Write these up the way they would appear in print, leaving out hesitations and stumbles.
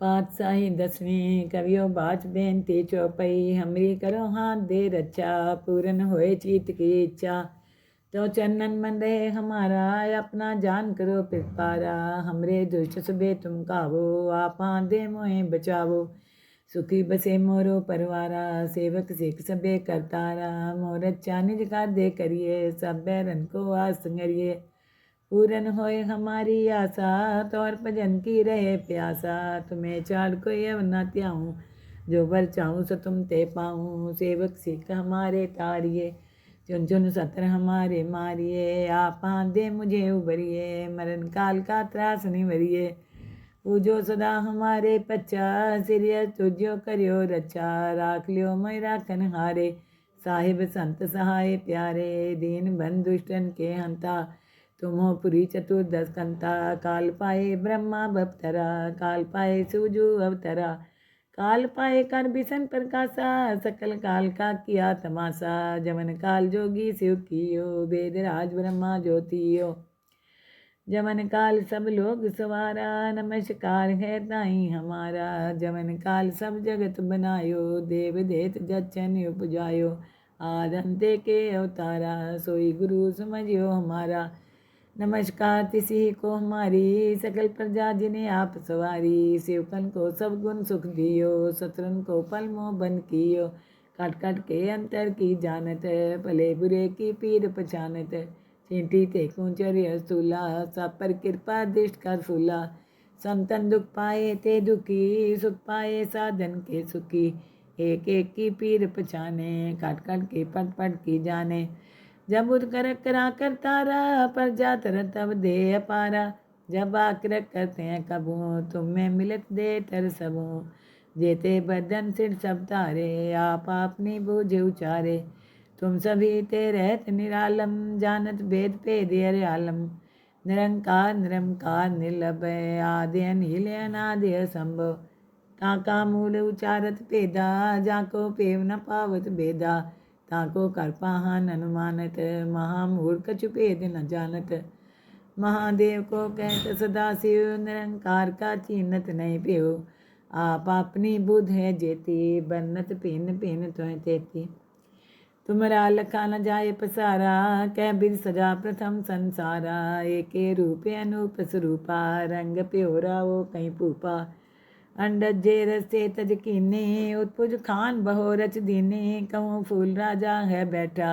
पातशाही दसवीं कवियो बाच बेनती चौपई हमरी करो हाथ दे रक्षा पूरन होए चीत की इच्छा तो चरणन मन रहे हमारा अपना जान करो पिपारा हमरे दुष्ट सुबे तुम कावो आपा दे मोहे बचावो सुखी बसे मोरो परवारा सेवक सिख सबे करतारा मोर अच्छा निज का दे करिए सब बैरन को आस संगरिए पूरन होए हमारी आशा तौर भजन की रहे प्यासा तुम्हें चाड़ कोई अब न त्याऊँ जो बर चाहूँ सो तुम ते पाऊँ सेवक सिख हमारे तारिये चुन चुन सत्र हमारे मारिए आप दे मुझे उबरिए मरण काल का त्रास निवरिए पूजो सदा हमारे पच्चा सिरिय तुझो करियो रक्षा राख लियो मैं राखन हारे साहिब संत सहाय प्यारे दीन बंधु दुष्टन के हंता तुम हो पुरी चतुर्दश कंता काल पाए ब्रह्मा बपतरा काल पाए सूजु अवतरा काल पाए कर बिसन प्रकाशा सकल काल का किया तमाशा जमन काल जोगी शिव कियो वेद राज ब्रह्मा ज्योतियो जमन काल सब लोग सवारा नमस्कार है ताई हमारा जमन काल सब जगत बनायो देव देत जचन उपजायो आदंते के अवतारा सोई गुरु समझियो हमारा नमस्कार तिसी को हमारी सकल प्रजा जिन्हें आप सवारी सेवकन को सब गुण सुख दियो शत्रुन को पल मोह बन कियो काट काट के अंतर की जानत भले बुरे की पीर पहचानत चींटी ते कुंचर्य स्थूला सब पर कृपा दृष्ट कर फूला संतन दुख पाए ते दुखी सुख पाए साधन के सुखी एक एक की पीर पहचाने काट काट के पट पट की जाने जब उदकर करा कर तारा पर जात तब दे अपारा जब आकर करते हैं कबू तुम्हें मिलत दे तर सबू जेते बदन सिर सब तारे आप अपनी बूझ उचारे तुम सभी ते रहत निरालम जानत भेद भेद अरे आलम निरंकार निरंकार निर्लभय आदि अनिल अनादि असंभव ताका मूल उचारत भेदा जाको पेव न पावत भेदा ताको कर पाहन अनुमानत महामूर्ख कछु भेद न जानत महादेव को कहत सदा शिव निरंकार का चीनत नहीं प्यो आप अपनी बुध है जेती बन्नत पिन पिन त्वं तेती तुमरा लखा न जाए पसारा कह बिर सजा प्रथम संसारा एके रूप अनूप स्वरूपा रंग प्योरा वो कहीं पूपा अंडज जे रस्ते तज कीने उत्पुज खान बहो रच दीने कहूँ फूल राजा है बैठा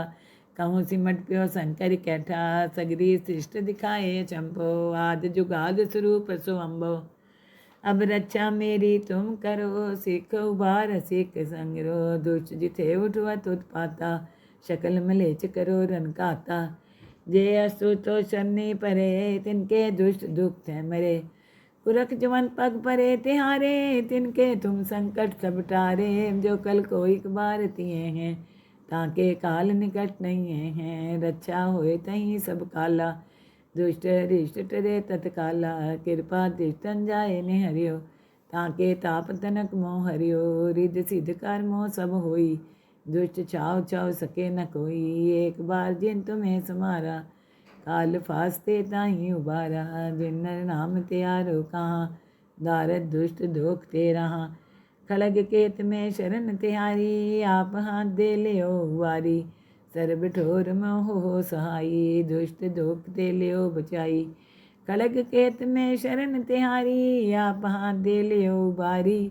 कहूँ सिमट प्यो शंकर कैठा सगरी सृष्ट दिखाए चंपो आद जुगाद स्वरूप सो अम्बो अब रक्षा मेरी तुम करो सिख उबार सिख संगरो दुष्ट जिथे उठवत उत्पाता शकल मलेच करो रन काता जे असु तो शनि परे तिनके दुष्ट दुख थे मरे पुरख जवन पग परे तिहारे तिनके तुम संकट सब टारे जो कल को एक बार तिए हैं ताके काल निकट नहीं हैं रक्षा होए तहीं सब काला दुष्ट रिष्ट टरे तत्काला कृपा दृष्टन जाए ने हरियो ताके ताप तनक मोह हरियो रिद सिद्ध कर मोह सब होई दुष्ट छाव छाव सके न कोई एक बार जिन तुम्हें समारा काल फास्ते ताही उबारा जिन नाम त्यारो कहाँ दारद दुष्ट दोख ते रहा खड़ग केत में शरण तिहारी आप हाथ दे लियो वारी सर्ब ठोर मोह हो सहाई दुष्ट दोख ते लियो बचाई खड़ग केत में शरण तिहारी आप हाथ दे लियो बारी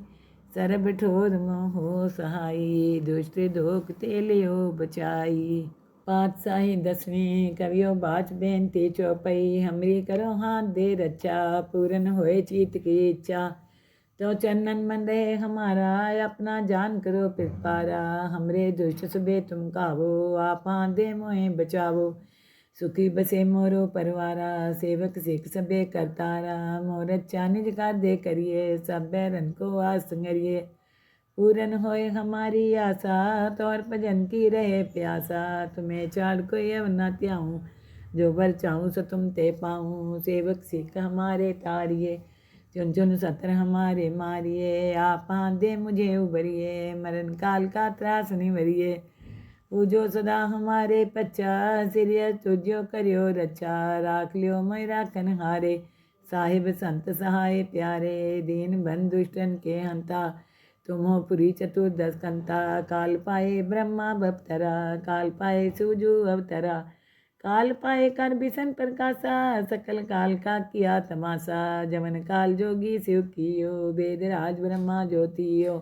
सर्ब ठोर मोह हो सहाई दुष्ट दोख ते लियो बचाई। पातशाही दसवीं कवियो बाच बेनती चौपई हमरी करो हाथ दे रक्षा पूरन होए चीत की इच्छा तो चरणन मन रहे हमारा अपना जान करो पिपारा हमरे दुष्ट सुबे तुम कावो आपा दे मोहे बचावो सुखी बसे मोरो परवारा सेवक सिख सबे करतारा मोर अच्छा निज का दे करिए सब बैरन को आस संगरिए पूरन होए हमारी आशा तौर भजन की रहे प्यासा तुम्हें चाड़ कोई अब न त्याऊँ जो बर चाहूँ सो तुम ते पाऊँ सेवक सिख हमारे तारिये चुन चुन सत्र हमारे मारिए आप दे मुझे उबरिए मरण काल का त्रास निवरिए पूजो सदा हमारे पच्चा सिरिय तुझो करियो रक्षा राख लियो मैं राखन हारे साहिब संत सहाय प्यारे, दीन बंधु दुष्टन के हंता। तुम हो पुरी चतुर्दश कंता, काल पाए ब्रह्मा बपतरा, काल पाए सूजू अवतरा, काल पाए कर बिसन प्रकाशा, सकल काल का किया तमाशा। जमन काल जोगी शिव कियो, वेद राज ब्रह्मा ज्योतियो।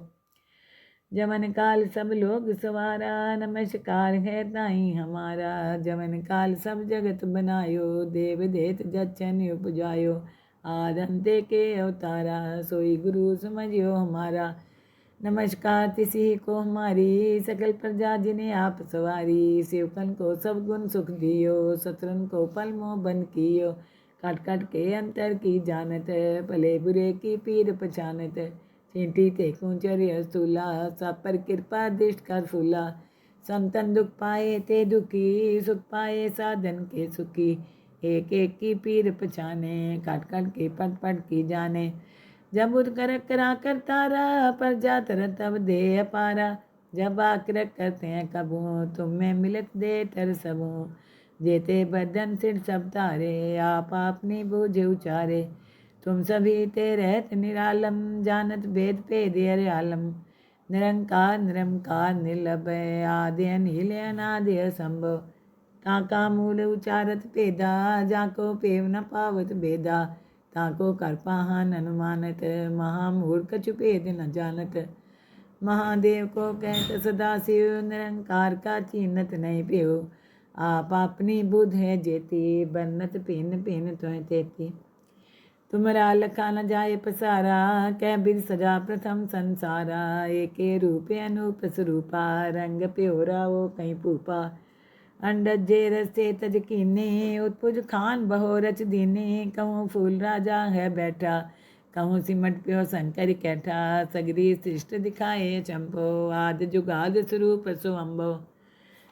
जमन काल सब लोग सवारा, नमस्कार है ताई हमारा। जमन काल सब जगत बनायो, देव देत जचन उपजायो। आद अंते के अवतारा, सोई गुरु समझियो हमारा। नमस्कार तिसी को हमारी, सकल प्रजा जिन्हें आप सवारी। सेवकन को सब गुण सुख दियो, शत्रुन को पल मोह बन कियो। काट काट के अंतर की जानत, भले बुरे की पीर पहचानत। चींटी ते कुंचर्य स्थूला, सब पर कृपा दृष्ट कर फूला। संतन दुख पाए ते दुखी, सुख पाए साधन के सुखी। एक एक की पीर पहचाने, काट काट के पट पट की जाने। जब उदकर करा कर तारा, पर जा तर तब दे अपारा। जब आकर करते हैं कबू, तुम में मिलत दे तर सबू। जेते बदन सिर सब तारे, आप अपनी बूझ उचारे। तुम सभी ते रहत निरालम, जानत भेद भेद अरे आलम। निरंकार निरंकार निर्लभय, आदि अनिल अनादि असंभव। ताका मूल उचारत भेदा, जाको पेव न पावत भेदा। ताको कर पाहन अनुमानत, महामूढ़ कछु भेद न जानत। महादेव को कहत सदा शिव, निरंकार का चीनत नहीं प्यो। आप अपनी बुध है जेती, बन्नत भिन्न भिन्न त्वं तेती। तुमरा लखा न जाए पसारा, कै बिद सजा प्रथम संसारा। एके रूप अनूप स्वरूपा, रंग प्योरा वो कहीं पूपा। अंडज जे रस्ते तज कीने, उत्पुज खान बहो रच दीने। कहूँ फूल राजा है बैठा, कहूँ सिमट प्यो शंकर कैठा। सगरी सृष्ट दिखाए चंपो, आद जुगाद स्वरूप सो अम्बो।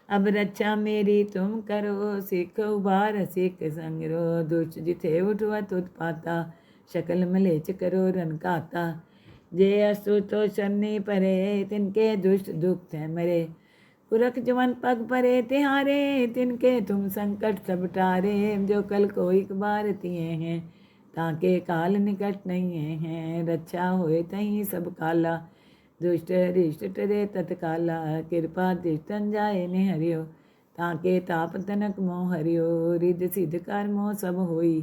अब रक्षा मेरी तुम करो, सिख उबार सिख संगरो। दुष्ट जिथे उठवत उत्पाता, शकल मलेच करो रन काता। जे असु तो शनि परे, तिनके दुष्ट दुख थे मरे। पुरख जवन पग परे तिहारे, तिनके तुम संकट सब टारे। जो कल को एक बार तिए हैं, ताके काल निकट नहीं हैं। रक्षा होए तहीं सब काला, दुष्ट रिष्ट टरे तत्काला। कृपा दृष्टन जाए ने हरियो, ताके ताप तनक मोह हरियो। रिद सिद्ध कर मोह सब होई,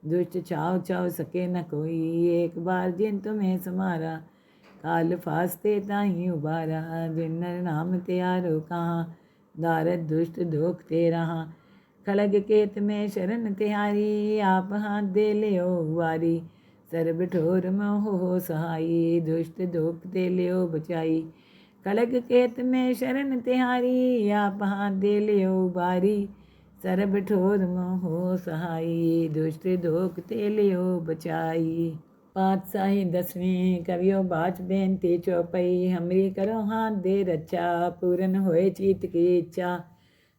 दुष्ट छाव छाव सके न कोई। एक बार जिन तुम्हें समारा, काल फास्ते ताही उबारा। जिन नाम त्यारो कहाँ, दारद दुष्ट दोख ते रहा। खड़ग केत में शरण तिहारी, आप हाथ दे लियो वारी। सर्ब ठोर मोह हो सहाई, दुष्ट दोख ते लियो बचाई। खड़ग केत में शरण तिहारी, आप हाथ दे लियो बारी। सर्ब ठोर मोह हो सहाई, दुष्ट दोख ते लियो बचाई। पातशाही 10वीं कवियो बाच बेनती चौपई। हमरी करो हाथ दे रक्षा, पूरन होए चीत की इच्छा।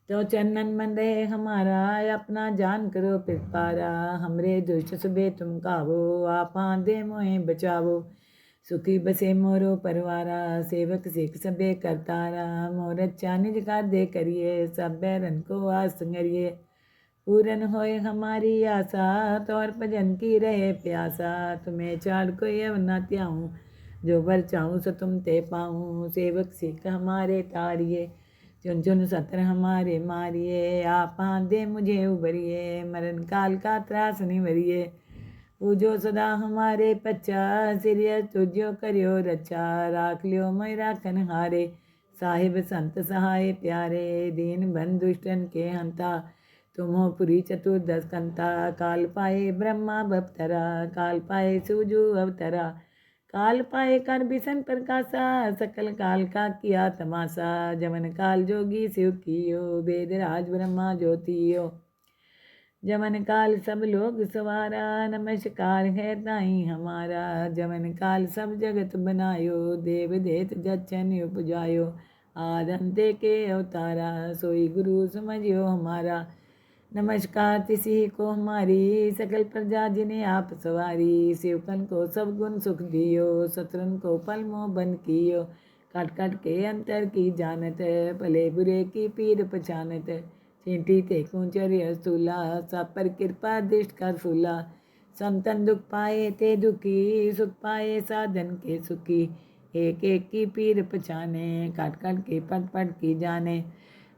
तो चरणन मन रहे हमारा, अपना जान करो पिपारा। हमरे दुष्ट सुबे तुम कावो, आप हाथ दे मोहे बचावो। सुखी बसे मोरो परवारा, सेवक सिख सबे करतारा। मोर अच्छा निज का दे करिए, सब बैरन को आस संगरिए। पूरन होए हमारी आशा, तौर भजन की रहे प्यासा। तुम्हें चाड़ कोई अब न त्याऊँ, जो बर चाहूँ सो तुम ते पाऊँ। सेवक सिख हमारे तारिए, चुन चुन सत्र हमारे मारिए। आप हाथ दे मुझे उबरिए, मरण काल का त्रास निवरिए। पूजो सदा हमारे पच्चा, सिरिय तुझो करियो रक्षा। राख लियो मैं राखन हारे, साहिब संत सहाय प्यारे। दीन बंधु दुष्टन के हंता, तुम हो पुरी चतुर्दश कंता। काल पाए ब्रह्मा बपतरा, काल पाए सूजू अवतरा। काल पाए कर बिसन प्रकाशा, सकल काल का किया तमाशा। जमन काल जोगी शिव कियो, वेद राज ब्रह्मा ज्योतियो। जमन काल सब लोग सवारा, नमस्कार है ताई हमारा। जमन काल सब जगत बनायो, देव देत जचन उपजायो। आद अंते के अवतारा, सोई गुरु समझियो हमारा। नमस्कार तिसी को हमारी, सकल प्रजा जिन्हें आप सवारी। सेवकन को सब गुण सुख दियो, शत्रुन को पल मोह बन कियो। काट काट के अंतर की जानत, भले बुरे की पीर पहचानत। चींटी ते कुंचर्य स्थूला, सब पर कृपा दृष्ट कर फूला। संतन दुख पाए ते दुखी, सुख पाए साधन के सुखी। एक एक की पीर पछाने, काट काट के पट पट की जाने।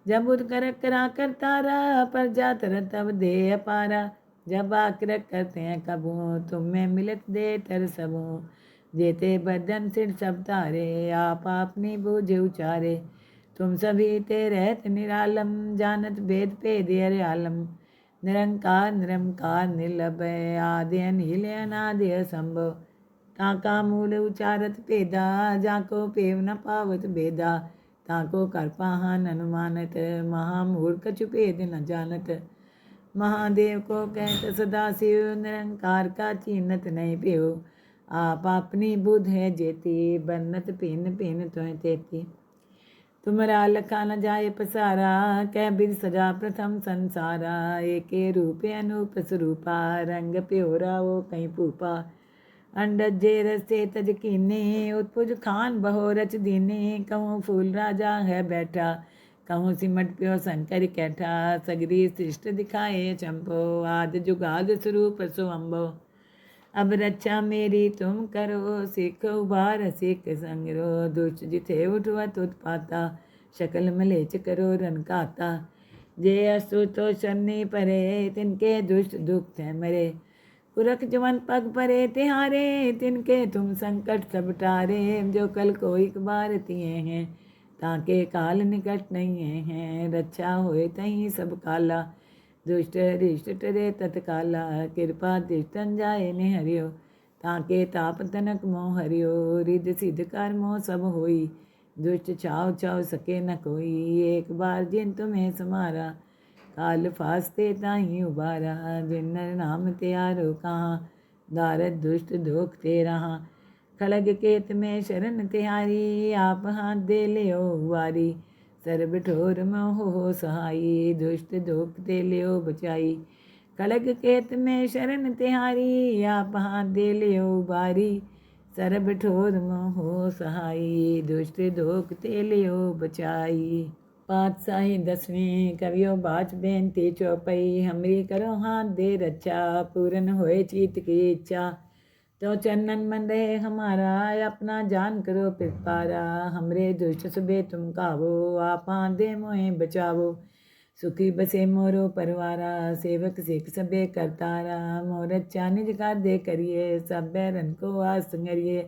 जब उद कर करा कर तारा, पर जात तब दे अपारा। जब आकर करते हैं कबू, तुम में मिलत दे तर सबू। जेते बदन सिर सब तारे, आप अपनी बूझ उचारे। तुम सभी ते रहत निरालम, जानत भेद भेद अरे आलम। निरंकार निरंकार निर्लभय, आदि अनिल अनादि असंभव। ताका मूल उचारत भेदा, जाको पेव न पावत भेदा। ताको कर पाहन अनुमानत, महामूढ़ कछु भेद न जानत। महादेव को कहत सदा शिव, निरंकार का चीनत नहीं पेव। आप अपनी बुध है जेती, बन्नत पिन पिन त्वं तेती। तुमरा लखा न जाए पसारा, कै बिद सजा प्रथम संसारा। एके रूपे अनूप स्वरूपा, रंग प्योरा वो कहीं पूपा। अंडज जे रस्ते तज कीने, उत्पुज खान बहो रच दीने। कहूँ फूल राजा है बैठा, कहूँ सिमट प्यो शंकर कैठा। सगरी सृष्ट दिखाए चंपो, आद जुगाद स्वरूप सो अम्बो। अब रक्षा मेरी तुम करो, सिख उबार सिख संगरो। दुष्ट जिथे उठवत उत्पाता, शकल मलेच करो रन काता। जे असु तो शनि परे, तिनके दुष्ट दुख थे मरे। पुरख जवन पग परे तिहारे, तिनके तुम संकट सब टारे। जो कल को एक बार तिए हैं, ताके काल निकट नहीं हैं। रक्षा होए तहीं सब काला, दुष्ट रिष्ट टरे तत्काला। कृपा दृष्टन जाए ने हरियो, ताके ताप तनक मोह हरियो। रिद सिद्ध कर मोह सब होई, दुष्ट छाव छाव सके न कोई। एक बार जिन तुम्हें समारा, काल फास्ते ताही उबारा। जिन नर नाम त्यारो कहाँ, दारद दुष्ट दोख ते रहा। खड़ग केत में शरण तिहारी, आप हाथ दे लियो वारी। सर्ब ठोर मोह हो सहाई, दुष्ट दोख ते लियो बचाई। खड़ग केत में शरण तिहारी, आप हाथ दे लियो बारी। सर्ब ठोर मोह हो सहाई, दुष्ट दोख ते लियो बचाई। पातशाही 10वीं कवियो बाच बेनती चौपई। हमरी करो हाथ दे रक्षा, पूरन होए चीत की इच्छा। तो चरणन मन रहे हमारा, अपना जान करो पिपारा। हमरे दुष्ट सुबे तुम कावो, आप दे मोहे बचावो। सुखी बसे मोरो परवारा, सेवक सिख सबे करतारा। मोर अच्छा निज कर दे करिए, सब बैरन को आस संगरिए।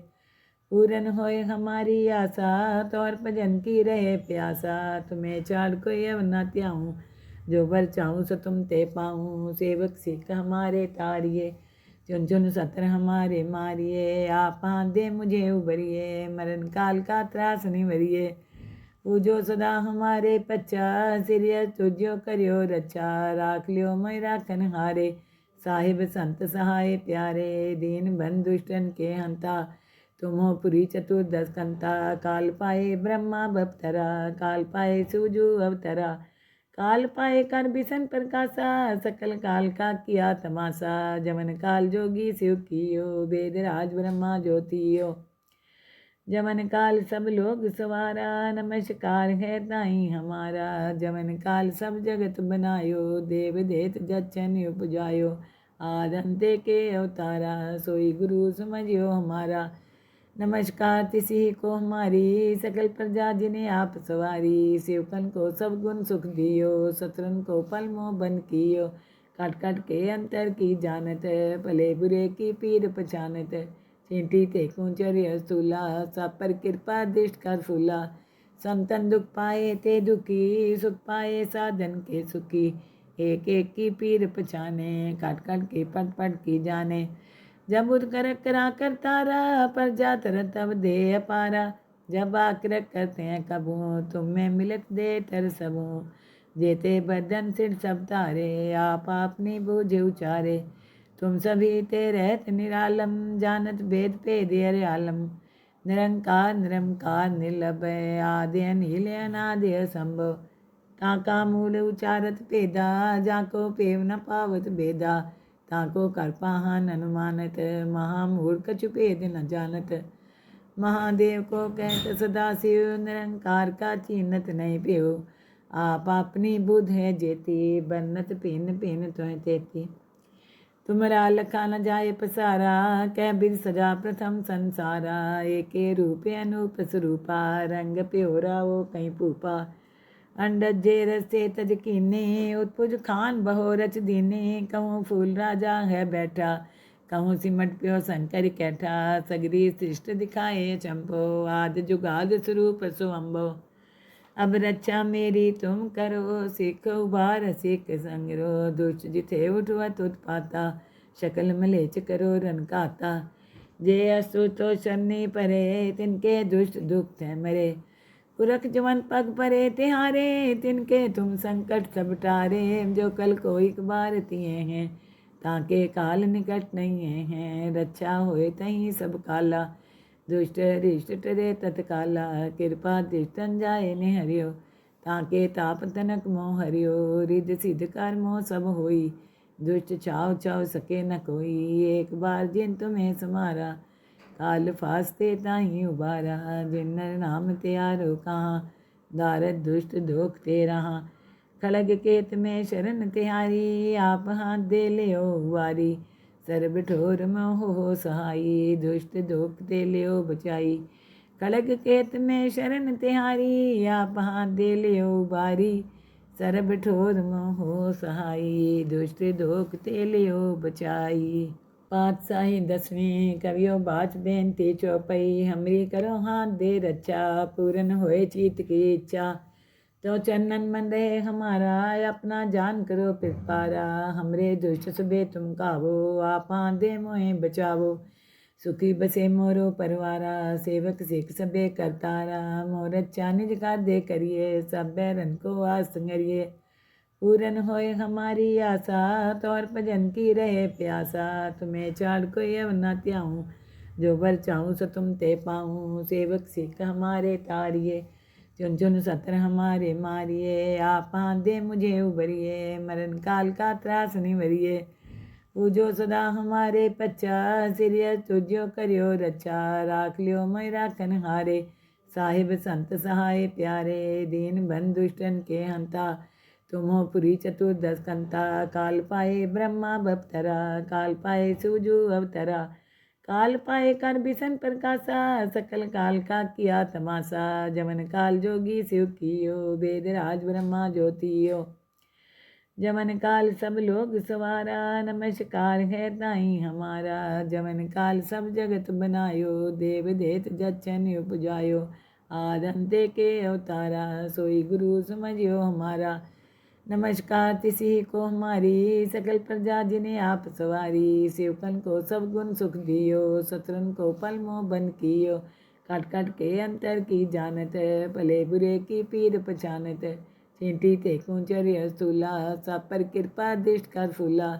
पूरन होए हमारी आशा, तौर भजन की रहे प्यासा। तुम्हें चाड़ कोई अब न त्याऊँ, जो बर चाहूँ सो तुम ते पाऊँ। सेवक सिख हमारे तारिए, चुन चुन सत्र हमारे मारिए। आप हाथ दे मुझे उबरिए, मरण काल का त्रास निवरिए। पूजो सदा हमारे पच्चा, सिरिय तुझो करियो रक्षा। राख लियो मैं राखन हारे, साहिब संत सहाय प्यारे। दीन बंधु दुष्टन के हंता, तुम हो पुरी चतुर्दश कंता। काल पाए ब्रह्मा बपतरा, काल पाए सूजु अवतरा। काल पाए कर बिसन प्रकाशा, सकल काल का किया तमाशा। जमन काल जोगी शिव कियो, वेद राज ब्रह्मा ज्योतियो। जमन काल सब लोग सवारा, नमस्कार है ताई हमारा। जमन काल सब जगत बनायो, देव देत जचन उपजायो। आदंते के अवतारा, सोई गुरु समझियो हमारा। नमस्कार तिसी को हमारी, सकल प्रजा जिन्हें आप सवारी। सेवकन को सब गुण सुख दियो, शत्रुन को पल मोह बन कियो। काट काट के अंतर की जानत, भले बुरे की पीर पहचानत। चींटी ते कुंचर्य स्थूला, सब पर कृपा दृष्ट कर फूला। संतन दुख पाए ते दुखी, सुख पाए साधन के सुखी। एक एक की पीर पछाने, काट काट के पट पट की जाने। जब उद कर करा कर तारा, पर जातर तब दे अपारा। जब आकर करते हैं कबू, तुम में मिलत दे तर सबू। जेते बदन सिर सब तारे, आप अपनी बूझ उचारे। तुम सभी ते रहत निरालम, जानत भेद भेद अरे आलम। निरंकार निरंकार निर्लभय, आदि अनिल अनादि असंभव। ताका मूल उचारत भेदा, जाको पेव न पावत भेदा। ताको कर पाहन अनुमानत, महामूढ़ कछु भेद न जानत। महादेव को कहत सदा शिव, निरंकार का चीनत नहीं पेव। आप अपनी बुध है जेती, बन्नत पिन पिन त्वं तेती। तुमरा लखा न जाए पसारा, कै बिद सजा प्रथम संसारा। एके रूप अनूप स्वरूपा, रंग प्योरा वो कहीं भूपा। अंडज जे रस्ते तज कीने, उत्पुज खान बहो रच दीने। कहूँ फूल राजा है बैठा, कहूँ सिमट प्यो शंकर कैठा। सगरी सृष्ट दिखाए चंपो, आद जुगाद स्वरूप सुअम्बो। अब रक्षा मेरी तुम करो, सिख उबार सिख संगरो। दुष्ट जिथे उठवत उत्पाता, शकल मलेच करो रन काता। जे असु तो शनि परे, तिनके दुष्ट दुख थे मरे। पुरख जवन पग परे तिहारे, तिनके तुम संकट सब टारे। जो कल को एक बार तिए हैं, ताके काल निकट नहीं हैं। रक्षा होए तहीं सब काला, दुष्ट रिष्ट टरे तत्काला। कृपा दृष्टन जाए ने हरियो, ताके ताप तनक मोह हरियो। रिद सिद्ध कर मोह सब होई, दुष्ट चाव चाव सके न कोई। एक बार जिन तुम्हें समारा, काल फास्ते ताही उबारा। जिन नर नाम त्यारो कहाँ, दारद दुष्ट दोख ते रहा। खड़ग केत में शरण तिहारी, आप हाथ दे लियो वारी। सर्ब ठोर मोह हो सहाई, दुष्ट दोख ते लियो बचाई। खड़ग केत में शरण तिहारी, आप हाथ दे लियो बारी। सर्ब ठोर मोह हो सहाई, दुष्ट दोख ते लियो बचाई। पातशाही 10वीं कवियो बाच बेनती चौपई। हमरी करो हाथ दे रक्षा, पूरन होए चीत की इच्छा। तो चरणन मन रहे हमारा, अपना जान करो पिपारा। हमरे दुष्ट सबे तुम कावो, आप दे मोहे बचावो। सुखी बसे मोरो परवारा, सेवक सिख सबे करतारा। मोर अच्छा निज कर दे करिए, सब बैरन को आस संगरिए। पूरन होए हमारी आशा, तौर भजन की रहे प्यासा। तुम्हें चाड़ कोई अव न त्याऊँ, जो बर चाहूँ सो तुम ते पाऊँ। सेवक सिख हमारे तारिए, चुन चुन सत्र हमारे मारिए। आप दे मुझे उबरिए, मरण काल का त्रास निवरिए। पूजो सदा हमारे पच्चा, सिरिय तुझो करियो रक्षा। राख लियो मैं राखन हारे, साहिब संत सहाय प्यारे। दीन बंधु दुष्टन के हंता, तुम हो पुरी चतुर्दश कंता। काल पाए ब्रह्मा बपतरा, काल पाए सूजु अवतरा। काल पाए कर बिसन प्रकाशा, सकल काल का किया तमाशा। जमन काल जोगी शिव कियो, वेद राज ब्रह्मा ज्योतियो। जमन काल सब लोग सवारा, नमस्कार है ताई हमारा। जमन काल सब जगत बनायो, देव देत जचन उपजायो। आदंते के अवतारा, सोई गुरु समझियो हमारा। नमस्कार तिसी को हमारी, सकल प्रजा जिन्हें आप सवारी। सेवकन को सब गुण सुख दियो, शत्रुन को पल मोह बन कियो। कट कट के अंतर की जानत, भले बुरे की पीर पहचानत। चींटी ते कुंचर्य स्थूला, सब पर कृपा दृष्ट कर फूला।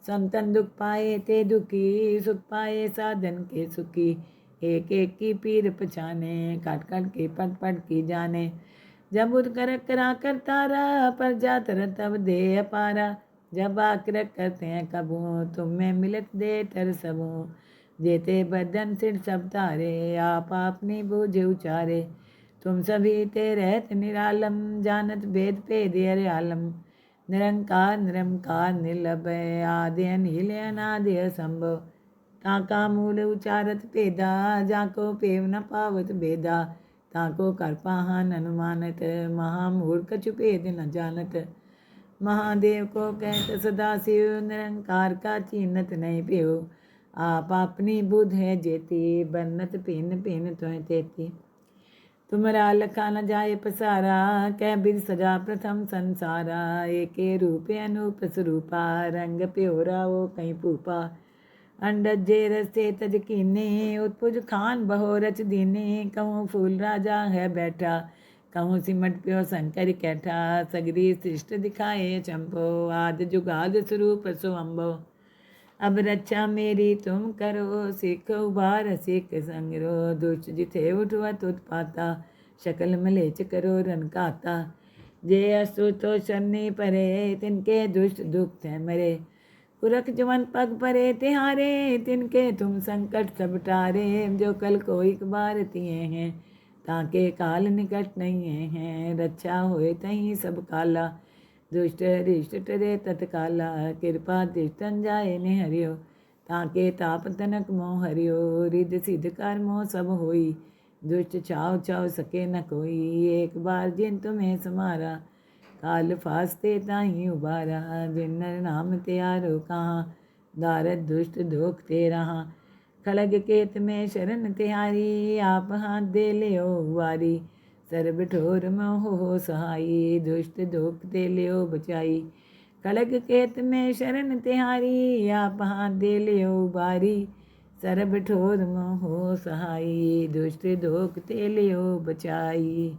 संतन दुख पाए ते दुखी, सुख पाए साधन के सुखी। एक एक की पीर पहचाने, काट काट के पट पट की जाने। जब उद कर करा कर तारा, पर जात तब दे अपारा। जब आकर करते हैं कबू, तुम में मिलत दे तर सबू। जेते बदन सिर सब तारे, आप अपनी बूझ उचारे। तुम सभी ते रहत निरालम, जानत भेद भेद अरे आलम। निरंकार निरंकार निर्लभय, आदि अनिल अनादि असंभव। ताका मूल उचारत भेदा, जाको पेव न पावत भेदा। ताको कर पाहन अनुमानत, महामूढ़ कछु भेद न जानत। महादेव को कहत सदा शिव, निरंकार का चीनत नहीं पियो। आप अपनी बुध है जेती, बन्नत भिन्न भिन्न त्वं तेती। तुमरा लखा न जाए पसारा, कै बिद सजा प्रथम संसारा। एके रूप अनूप स्वरूपा, रंग प्योरा वो कहीं भूपा। अंडज जे रस्ते तज कीने, उत्पुज खान बहो रच दीने। कहूँ फूल राजा है बैठा, कहूँ सिमट प्यो शंकर कैठा। सगरी सृष्ट दिखाए चंपो, आद जुगाद स्वरूप सुअम्बो। अब रक्षा मेरी तुम करो, सिख उबार सिख संगरो। दुष्ट जिथे उठवत उत्पाता, शकल मलेच करो रन काता। जे असु तो शनि परे, तिनके दुष्ट दुख थे मरे। पुरख जवन पग परे तिहारे, तिनके तुम संकट सब टारे। जो कल को एक बार तिए हैं, ताके काल निकट नहीं हैं। रक्षा होए तहीं सब काला, दुष्ट हरिष्ट टरे तत्काला कृपा दृष्टन जाए ने हरियो ताके ताप तनक मोह हरियो रिद सिद्ध कर मोह सब होई दुष्ट छाव छाव सके न कोई एक बार जिन तुम्हें समारा काल फास्ते ताही उबारा जिन नर नाम त्यारो कहाँ दारद दुष्ट दोख ते रहा खड़ग केत में शरण तिहारी आप हाथ दे लियो वारी सर्ब ठोर मोह हो सहाई दुष्ट दोख ते लियो बचाई खड़ग केत में शरण तिहारी आप हाथ दे लियो बारी सर्ब ठोर मोह हो सहाई दुष्ट दोख ते लियो बचाई।